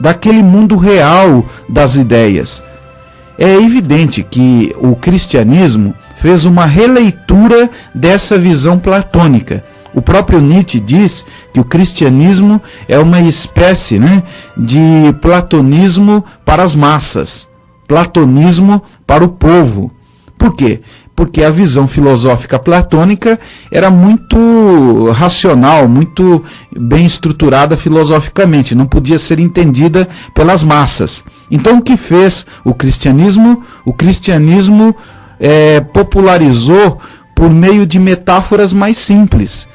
daquele mundo real das ideias. É evidente que o cristianismo fez uma releitura dessa visão platônica. O próprio Nietzsche diz que o cristianismo é uma espécie, de platonismo para as massas, platonismo para o povo. Por quê? Porque a visão filosófica platônica era muito racional, muito bem estruturada filosoficamente, não podia ser entendida pelas massas. Então, o que fez o cristianismo? O cristianismo popularizou por meio de metáforas mais simples.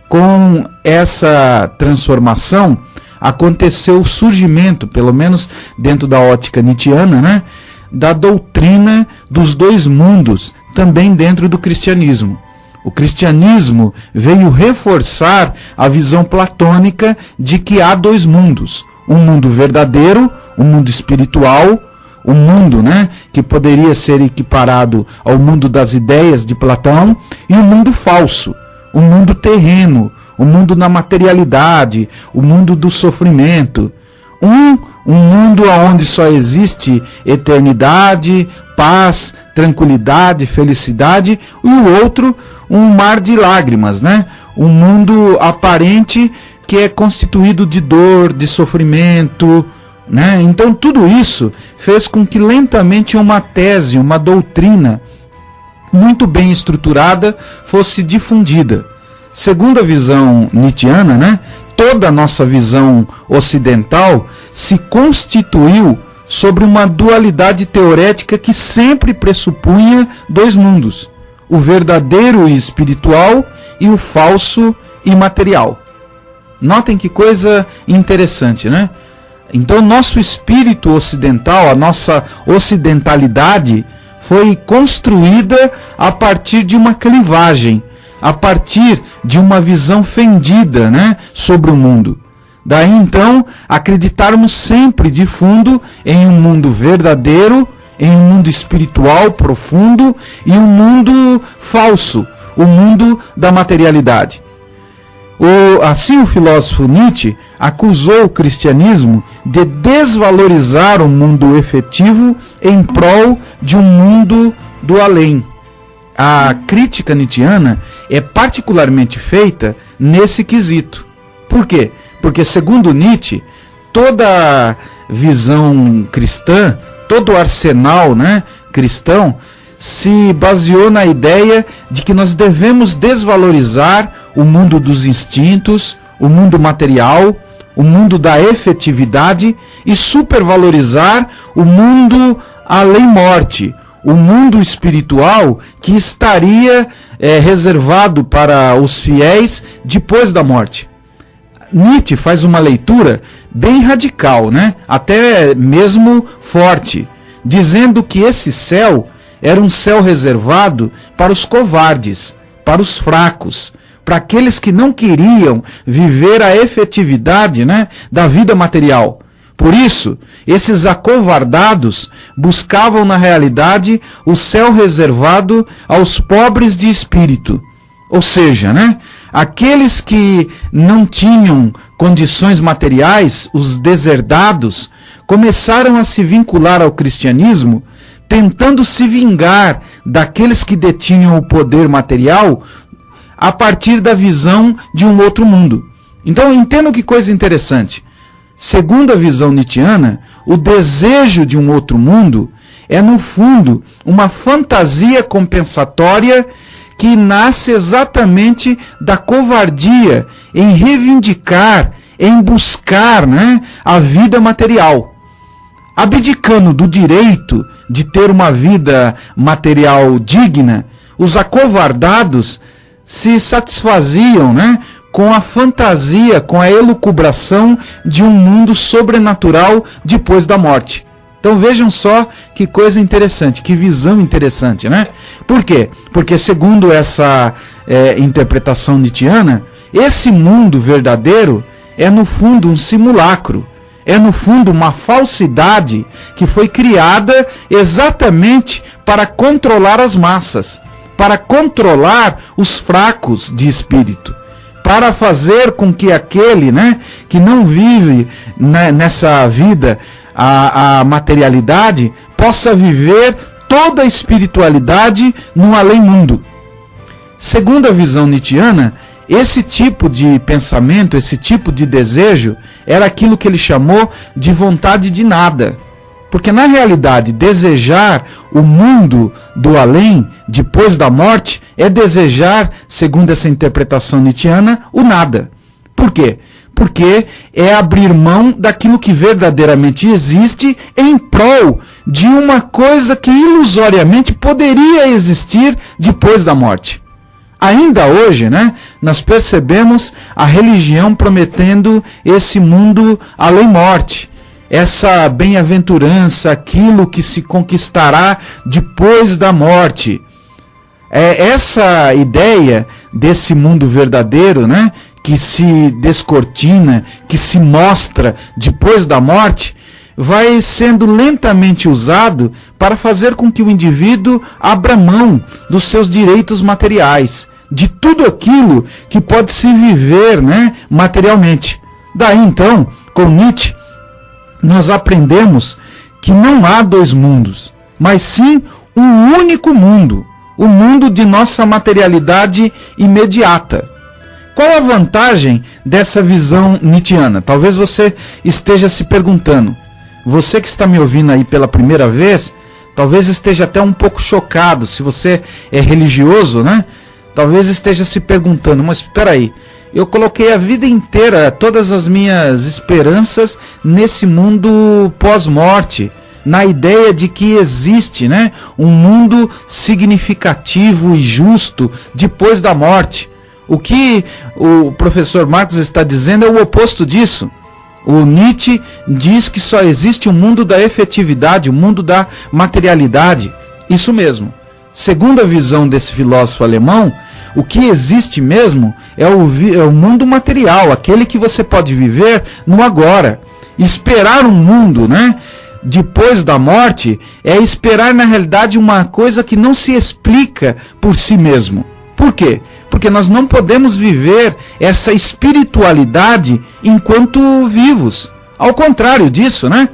Com essa transformação, aconteceu o surgimento, pelo menos dentro da ótica nietzschiana, da doutrina dos dois mundos, também dentro do cristianismo. O cristianismo veio reforçar a visão platônica de que há dois mundos. Um mundo verdadeiro, um mundo espiritual, um mundo que poderia ser equiparado ao mundo das ideias de Platão, e um mundo falso, o mundo terreno, o mundo na materialidade, o mundo do sofrimento. Um mundo onde só existe eternidade, paz, tranquilidade, felicidade, e o outro, um mar de lágrimas, um mundo aparente que é constituído de dor, de sofrimento, Então tudo isso fez com que lentamente uma tese, uma doutrina muito bem estruturada fosse difundida. Segundo a visão nietzschiana, toda a nossa visão ocidental se constituiu sobre uma dualidade teorética que sempre pressupunha dois mundos, o verdadeiro e espiritual e o falso e material. Notem que coisa interessante, Então, nosso espírito ocidental, a nossa ocidentalidade, foi construída a partir de uma clivagem, a partir de uma visão fendida, sobre o mundo. Daí então, acreditarmos sempre de fundo em um mundo verdadeiro, em um mundo espiritual profundo e um mundo falso, o mundo da materialidade. Assim, o filósofo Nietzsche acusou o cristianismo de desvalorizar o mundo efetivo em prol de um mundo do além. A crítica nietzschiana é particularmente feita nesse quesito. Por quê? Porque, segundo Nietzsche, toda visão cristã, todo o arsenal cristão, se baseou na ideia de que nós devemos desvalorizar o mundo dos instintos, o mundo material, o mundo da efetividade e supervalorizar o mundo além-morte, o mundo espiritual que estaria reservado para os fiéis depois da morte. Nietzsche faz uma leitura bem radical, até mesmo forte, dizendo que esse céu era um céu reservado para os covardes, para os fracos, para aqueles que não queriam viver a efetividade da vida material. Por isso, esses acovardados buscavam na realidade o céu reservado aos pobres de espírito. Ou seja, aqueles que não tinham condições materiais, os deserdados, começaram a se vincular ao cristianismo, tentando se vingar daqueles que detinham o poder material a partir da visão de um outro mundo. Então, entendam que coisa interessante. Segundo a visão nietzschiana, o desejo de um outro mundo é, no fundo, uma fantasia compensatória que nasce exatamente da covardia em reivindicar, em buscar a vida material. Abdicando do direito de ter uma vida material digna, os acovardados se satisfaziam com a fantasia, com a elucubração de um mundo sobrenatural depois da morte. Então vejam só que coisa interessante, que visão interessante, Por quê? Porque, segundo essa interpretação nietzschiana, esse mundo verdadeiro é, no fundo, um simulacro. É, no fundo, uma falsidade que foi criada exatamente para controlar as massas, para controlar os fracos de espírito, para fazer com que aquele, né, que não vive, né, nessa vida, a materialidade, possa viver toda a espiritualidade no além-mundo. Segundo a visão nietzschiana, esse tipo de pensamento, esse tipo de desejo, era aquilo que ele chamou de vontade de nada. Porque na realidade, desejar o mundo do além, depois da morte, é desejar, segundo essa interpretação nietzschiana, o nada. Por quê? Porque é abrir mão daquilo que verdadeiramente existe em prol de uma coisa que ilusoriamente poderia existir depois da morte. Ainda hoje, né, nós percebemos a religião prometendo esse mundo além-morte, essa bem-aventurança, aquilo que se conquistará depois da morte. Essa ideia desse mundo verdadeiro, né, que se descortina, que se mostra depois da morte, vai sendo lentamente usado para fazer com que o indivíduo abra mão dos seus direitos materiais, de tudo aquilo que pode se viver, né, materialmente. Daí então, com Nietzsche, nós aprendemos que não há dois mundos, mas sim um único mundo, o mundo de nossa materialidade imediata. Qual a vantagem dessa visão nietzschiana? Talvez você esteja se perguntando. Você que está me ouvindo aí pela primeira vez, talvez esteja até um pouco chocado. Se você é religioso, né? Talvez esteja se perguntando, mas espera aí, eu coloquei a vida inteira, todas as minhas esperanças nesse mundo pós-morte, na ideia de que existe, né, um mundo significativo e justo depois da morte. O que o professor Marcos está dizendo é o oposto disso. O Nietzsche diz que só existe o mundo da efetividade, o mundo da materialidade. Isso mesmo. Segundo a visão desse filósofo alemão, o que existe mesmo é o mundo material, aquele que você pode viver no agora. Esperar um mundo, né, depois da morte é esperar, na realidade, uma coisa que não se explica por si mesmo. Por quê? Porque nós não podemos viver essa espiritualidade enquanto vivos. Ao contrário disso, né?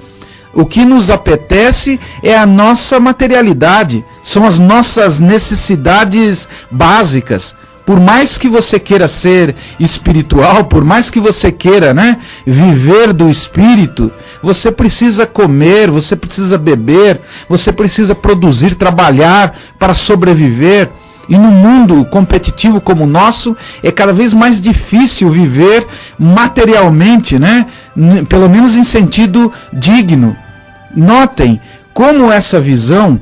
O que nos apetece é a nossa materialidade, são as nossas necessidades básicas. Por mais que você queira ser espiritual, por mais que você queira, né, viver do espírito, você precisa comer, você precisa beber, você precisa produzir, trabalhar para sobreviver. E no mundo competitivo como o nosso, é cada vez mais difícil viver materialmente, né? Pelo menos em sentido digno. Notem como essa visão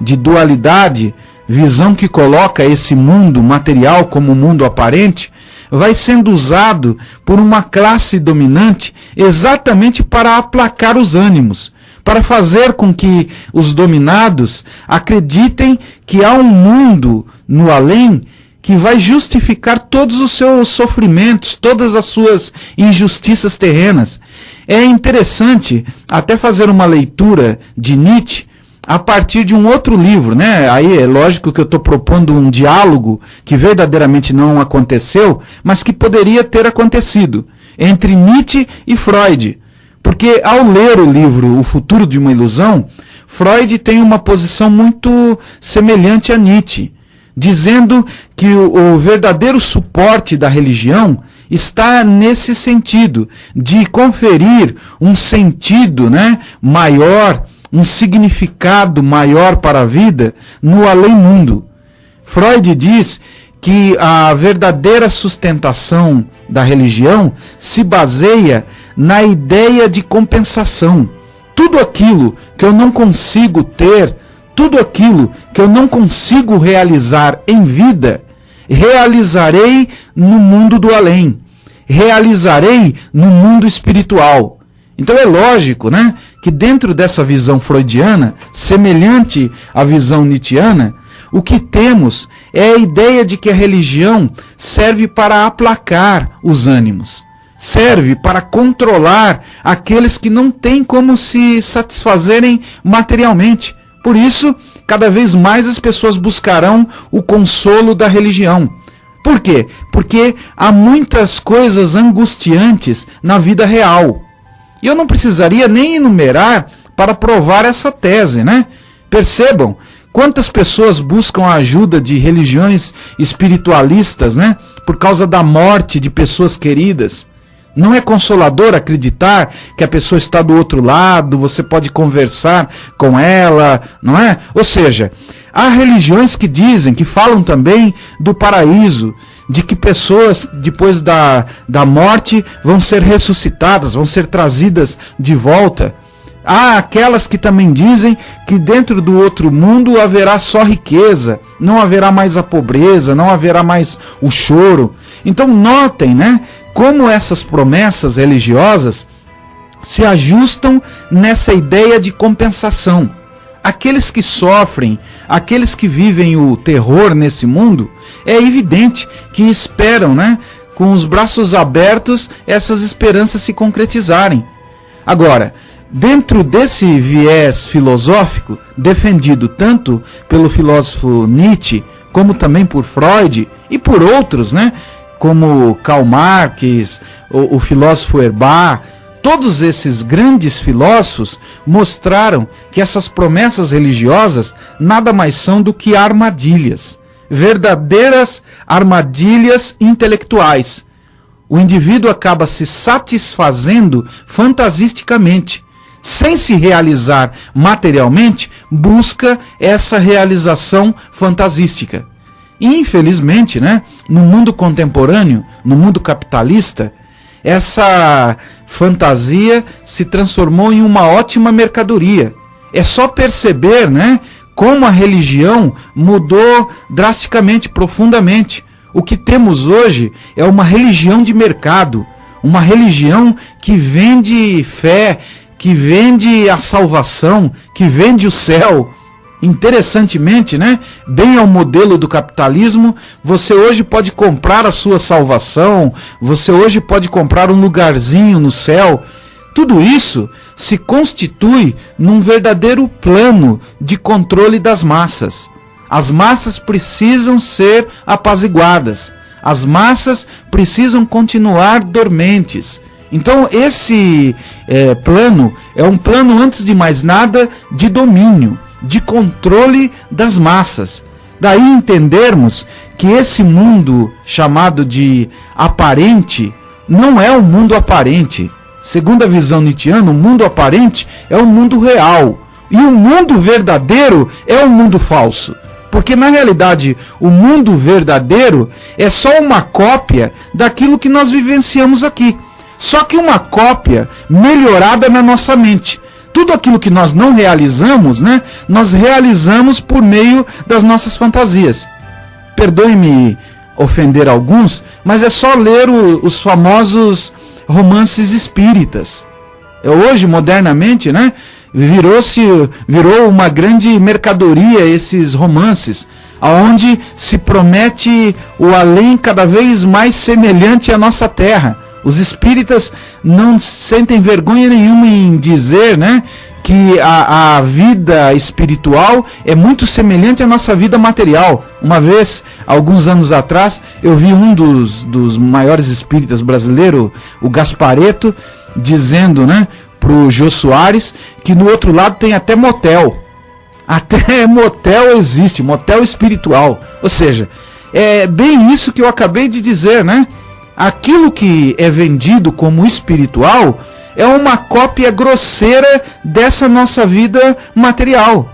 de dualidade, visão que coloca esse mundo material como mundo aparente, vai sendo usado por uma classe dominante exatamente para aplacar os ânimos, para fazer com que os dominados acreditem que há um mundo no além que vai justificar todos os seus sofrimentos, todas as suas injustiças terrenas. É interessante até fazer uma leitura de Nietzsche a partir de um outro livro, né? Aí é lógico que eu estou propondo um diálogo que verdadeiramente não aconteceu, mas que poderia ter acontecido entre Nietzsche e Freud. Porque ao ler o livro O Futuro de uma Ilusão, Freud tem uma posição muito semelhante a Nietzsche, dizendo que o verdadeiro suporte da religião está nesse sentido, de conferir um sentido, né, maior, um significado maior para a vida no além-mundo. Freud diz que a verdadeira sustentação da religião se baseia na ideia de compensação. Tudo aquilo que eu não consigo ter, tudo aquilo que eu não consigo realizar em vida, realizarei no mundo do além, realizarei no mundo espiritual. Então é lógico, né, que dentro dessa visão freudiana, semelhante à visão nietzschiana, o que temos é a ideia de que a religião serve para aplacar os ânimos, serve para controlar aqueles que não têm como se satisfazerem materialmente. Por isso, cada vez mais as pessoas buscarão o consolo da religião. Por quê? Porque há muitas coisas angustiantes na vida real. E eu não precisaria nem enumerar para provar essa tese, né? Percebam quantas pessoas buscam a ajuda de religiões espiritualistas, né? Por causa da morte de pessoas queridas. Não é consolador acreditar que a pessoa está do outro lado, você pode conversar com ela, não é? Ou seja, há religiões que dizem, que falam também do paraíso, de que pessoas depois da morte vão ser ressuscitadas, vão ser trazidas de volta. Há aquelas que também dizem que dentro do outro mundo haverá só riqueza, não haverá mais a pobreza, não haverá mais o choro. Então notem, né, como essas promessas religiosas se ajustam nessa ideia de compensação. Aqueles que sofrem, aqueles que vivem o terror nesse mundo, é evidente que esperam, né, com os braços abertos, essas esperanças se concretizarem. Agora, dentro desse viés filosófico, defendido tanto pelo filósofo Nietzsche, como também por Freud e por outros, né, como Karl Marx, o filósofo Herbart, todos esses grandes filósofos mostraram que essas promessas religiosas nada mais são do que armadilhas, verdadeiras armadilhas intelectuais. O indivíduo acaba se satisfazendo fantasisticamente, sem se realizar materialmente, busca essa realização fantasística. E, infelizmente, né, no mundo contemporâneo, no mundo capitalista, essa fantasia se transformou em uma ótima mercadoria. É só perceber, né, como a religião mudou drasticamente, profundamente. O que temos hoje é uma religião de mercado, uma religião que vende fé, que vende a salvação, que vende o céu. Interessantemente, né, bem ao modelo do capitalismo, você hoje pode comprar a sua salvação, você hoje pode comprar um lugarzinho no céu. Tudo isso se constitui num verdadeiro plano de controle das massas. As massas precisam ser apaziguadas. As massas precisam continuar dormentes. Então esse plano é um plano, antes de mais nada, de domínio, de controle das massas. Daí entendermos que esse mundo chamado de aparente não é um mundo aparente. Segundo a visão nietzschiana, o mundo aparente é um mundo real. E o mundo verdadeiro é um mundo falso. Porque na realidade o mundo verdadeiro é só uma cópia daquilo que nós vivenciamos aqui. Só que uma cópia melhorada na nossa mente. Tudo aquilo que nós não realizamos, né, nós realizamos por meio das nossas fantasias. Perdoe-me ofender alguns, mas é só ler os famosos romances espíritas. Hoje, modernamente, né, virou uma grande mercadoria esses romances, onde se promete o além cada vez mais semelhante à nossa terra. Os espíritas não sentem vergonha nenhuma em dizer, né, que a vida espiritual é muito semelhante à nossa vida material. Uma vez, alguns anos atrás, eu vi um dos maiores espíritas brasileiros, o Gasparetto, dizendo, né, para o Jô Soares, que no outro lado tem até motel. Até motel existe, motel espiritual. Ou seja, é bem isso que eu acabei de dizer, né? Aquilo que é vendido como espiritual é uma cópia grosseira dessa nossa vida material.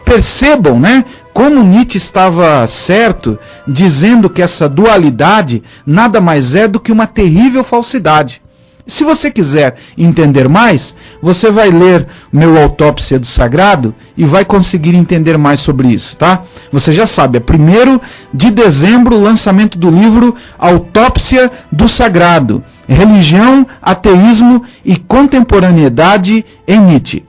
Percebam, né, como Nietzsche estava certo, dizendo que essa dualidade nada mais é do que uma terrível falsidade. Se você quiser entender mais, você vai ler meu Autópsia do Sagrado e vai conseguir entender mais sobre isso, tá? Você já sabe, é 1º de dezembro o lançamento do livro Autópsia do Sagrado, Religião, Ateísmo e Contemporaneidade em Nietzsche.